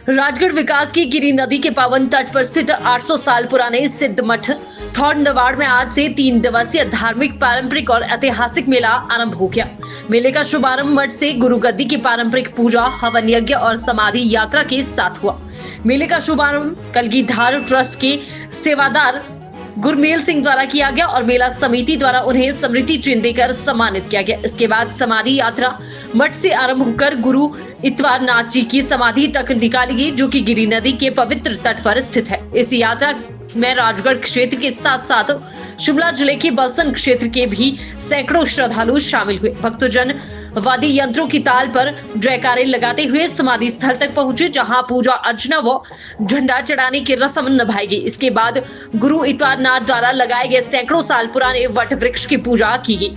राजगढ़ विकास की गिरी नदी के पावन तट पर स्थित 800 साल पुराने सिद्ध मठ ठौड़ नवाड़ में आज से 3 दिवसीय धार्मिक, पारंपरिक और ऐतिहासिक मेला आरंभ हो गया। मेले का शुभारंभ मठ से गुरु गद्दी की पारंपरिक पूजा, हवन यज्ञ और समाधि यात्रा के साथ हुआ। मेले का शुभारंभ कलगीधार ट्रस्ट के सेवादार गुरमेल सिंह द्वारा किया गया और मेला समिति द्वारा उन्हें स्मृति चिन्ह देकर सम्मानित किया गया। इसके बाद समाधि यात्रा मठ से आरंभ होकर गुरु इतवार नाथ जी की समाधि तक निकाली गई, जो कि गिरी नदी के पवित्र तट पर स्थित है। इस यात्रा में राजगढ़ क्षेत्र के साथ साथ शिमला जिले के बलसन क्षेत्र के भी सैकड़ों श्रद्धालु शामिल हुए। भक्तजन वादी यंत्रों की ताल पर जयकारे लगाते हुए समाधि स्थल तक पहुंचे, जहां पूजा अर्चना व झंडा चढ़ाने की रस्म निभाई गई। इसके बाद गुरु इतवार नाथ द्वारा लगाए गए सैकड़ों साल पुराने वट वृक्ष की पूजा की गई।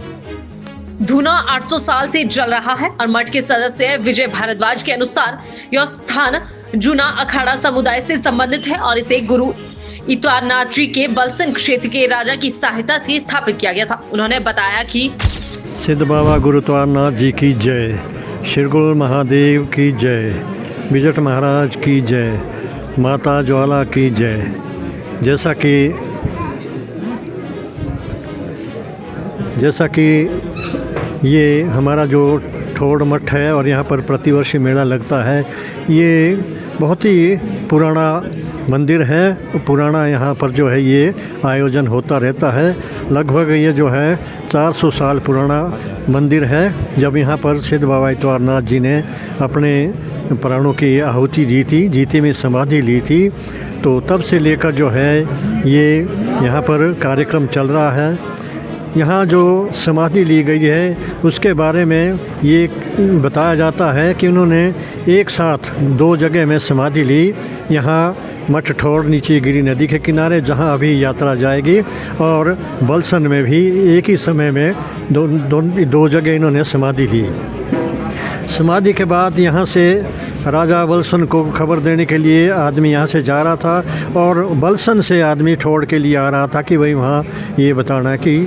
धूना 800 साल से जल रहा है और मठ के सदस्य विजय भारद्वाज के अनुसार यह स्थान जूना अखाड़ा समुदाय से संबंधित है और इसे गुरु इतवार नाथ जी के बलसन क्षेत्र के राजा की सहायता से स्थापित किया गया था। उन्होंने बताया कि सिद्ध बाबा गुरु इतवार नाथ जी की जय, श्रीगुरु महादेव की जय, विजट महाराज की जय, माता ज्वाला की जय। जैसा कि ये हमारा जो ठौड़ मठ है और यहाँ पर प्रतिवर्ष मेला लगता है, ये बहुत ही पुराना मंदिर है। पुराना यहाँ पर जो है ये आयोजन होता रहता है। लगभग ये जो है 400 साल पुराना मंदिर है। जब यहाँ पर सिद्ध बाबा इतवार नाथ जी ने अपने प्राणों की आहुति दी थी, जीते में समाधि ली थी, तो तब से लेकर जो है ये यहाँ पर कार्यक्रम चल रहा है। यहाँ जो समाधि ली गई है उसके बारे में ये बताया जाता है कि उन्होंने एक साथ 2 जगह में समाधि ली। यहाँ मठ ठौड़ नीचे गिरी नदी के किनारे, जहाँ अभी यात्रा जाएगी, और बलसन में भी एक ही समय में दो जगह इन्होंने समाधि ली। समाधि के बाद यहाँ से राजा बलसन को खबर देने के लिए आदमी यहाँ से जा रहा था और बलसन से आदमी ठौड़ के लिए आ रहा था कि भाई वहाँ ये बताना कि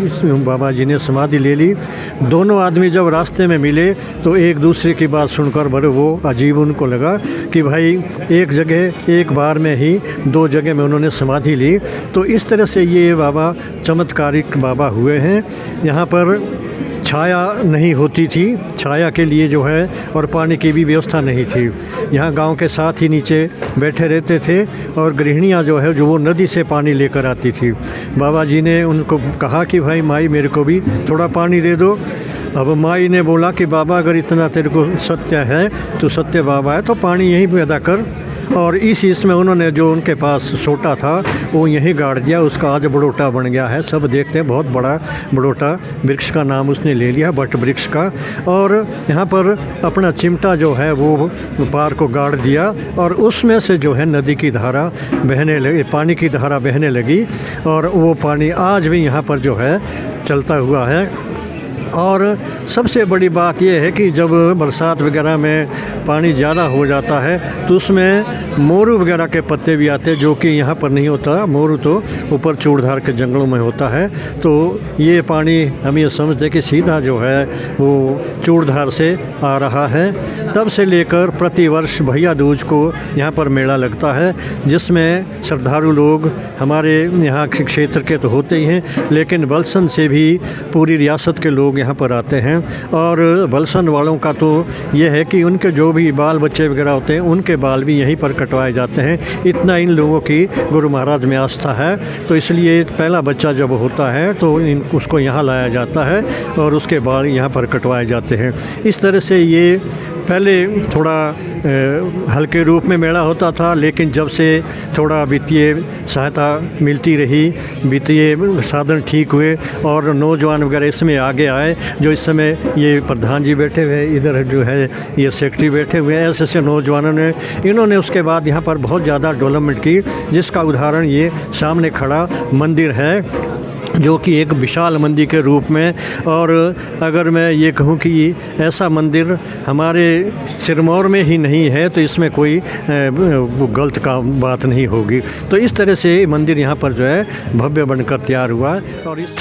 बाबा जी ने समाधि ले ली। दोनों आदमी जब रास्ते में मिले तो एक दूसरे की बात सुनकर बड़े वो अजीब उनको लगा कि भाई एक जगह एक बार में ही 2 जगह में उन्होंने समाधि ली। तो इस तरह से ये बाबा चमत्कारिक बाबा हुए हैं। यहाँ पर छाया नहीं होती थी, छाया के लिए जो है, और पानी की भी व्यवस्था नहीं थी। यहाँ गांव के साथ ही नीचे बैठे रहते थे और गृहिणियाँ जो है जो वो नदी से पानी लेकर आती थी। बाबा जी ने उनको कहा कि भाई माई मेरे को भी थोड़ा पानी दे दो। अब माई ने बोला कि बाबा अगर इतना तेरे को सत्य है, तो सत्य बाबा है, तो पानी यहीं पैदा कर। और इसमें उन्होंने जो उनके पास सोटा था वो यहीं गाड़ दिया। उसका आज बड़ोटा बन गया है। सब देखते हैं, बहुत बड़ा बड़ोटा वृक्ष का नाम उसने ले लिया, बट वृक्ष का। और यहाँ पर अपना चिमटा जो है वो पार को गाड़ दिया और उसमें से जो है नदी की धारा बहने लगी, पानी की धारा बहने लगी, और वो पानी आज भी यहाँ पर जो है चलता हुआ है। और सबसे बड़ी बात यह है कि जब बरसात वगैरह में पानी ज़्यादा हो जाता है तो उसमें मोरू वगैरह के पत्ते भी आते हैं, जो कि यहाँ पर नहीं होता। मोरू तो ऊपर चूड़धार के जंगलों में होता है। तो ये पानी हम ये समझते कि सीधा जो है वो चूड़धार से आ रहा है। तब से लेकर प्रतिवर्ष भैया दूज को यहाँ पर मेला लगता है, जिसमें श्रद्धालु लोग हमारे यहाँ के क्षेत्र के तो होते ही हैं, लेकिन बलसन से भी पूरी रियासत के लोग यहाँ पर आते हैं। और बलसन वालों का तो ये है कि उनके जो भी बाल बच्चे वगैरह होते हैं उनके बाल भी यहीं पर कटवाए जाते हैं। इतना इन लोगों की गुरु महाराज में आस्था है। तो इसलिए पहला बच्चा जब होता है तो उसको यहाँ लाया जाता है और उसके बाल यहाँ पर कटवाए जाते हैं। इस तरह से ये पहले थोड़ा हल्के रूप में मेला होता था, लेकिन जब से थोड़ा वित्तीय सहायता मिलती रही, वित्तीय साधन ठीक हुए और नौजवान वगैरह इसमें आगे आए, जो इस समय ये प्रधान जी बैठे हुए, इधर जो है ये सेक्रेटरी बैठे हुए हैं, ऐसे नौजवानों ने इन्होंने उसके बाद यहाँ पर बहुत ज़्यादा डेवलपमेंट की, जिसका उदाहरण ये सामने खड़ा मंदिर है, जो कि एक विशाल मंदिर के रूप में। और अगर मैं ये कहूँ कि ऐसा मंदिर हमारे सिरमौर में ही नहीं है तो इसमें कोई गलत का बात नहीं होगी। तो इस तरह से मंदिर यहाँ पर जो है भव्य बनकर तैयार हुआ। और इस